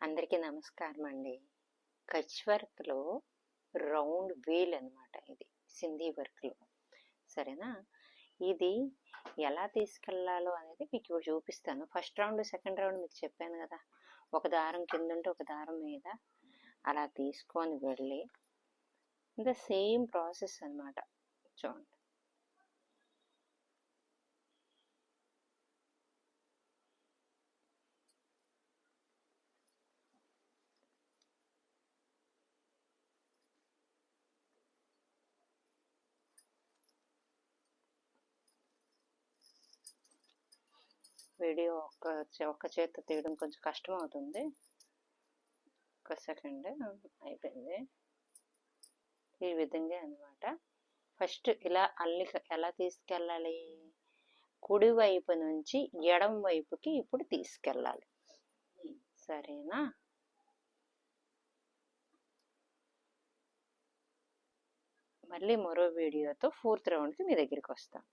అందరికీ నమస్కారం అండి. కచ్ వర్క్లో రౌండ్ వేల్ అనమాట ఇది సింధీ వర్క్లో. సరేనా? ఇది ఎలా తీసుకెళ్లాలో అనేది మీకు ఇప్పుడు చూపిస్తాను. ఫస్ట్ రౌండ్ సెకండ్ రౌండ్ మీకు చెప్పాను కదా, ఒక దారం కింద ఉంటే ఒక దారం మీద అలా తీసుకొని వెళ్ళి ఇంకా సేమ్ ప్రాసెస్ అనమాట. చూడండి, వీడియో ఒక్క చేత్తో తీయడం కొంచెం కష్టం అవుతుంది. ఒక సెకండ్ అయిపోయింది. ఈ విధంగా అనమాట. ఫస్ట్ ఇలా అల్లిక ఎలా తీసుకెళ్ళాలి, కుడి వైపు నుంచి ఎడం వైపుకి ఇప్పుడు తీసుకెళ్ళాలి. సరేనా? మళ్ళీ మరో వీడియోతో 4th రౌండ్కి మీ దగ్గరికి వస్తాం.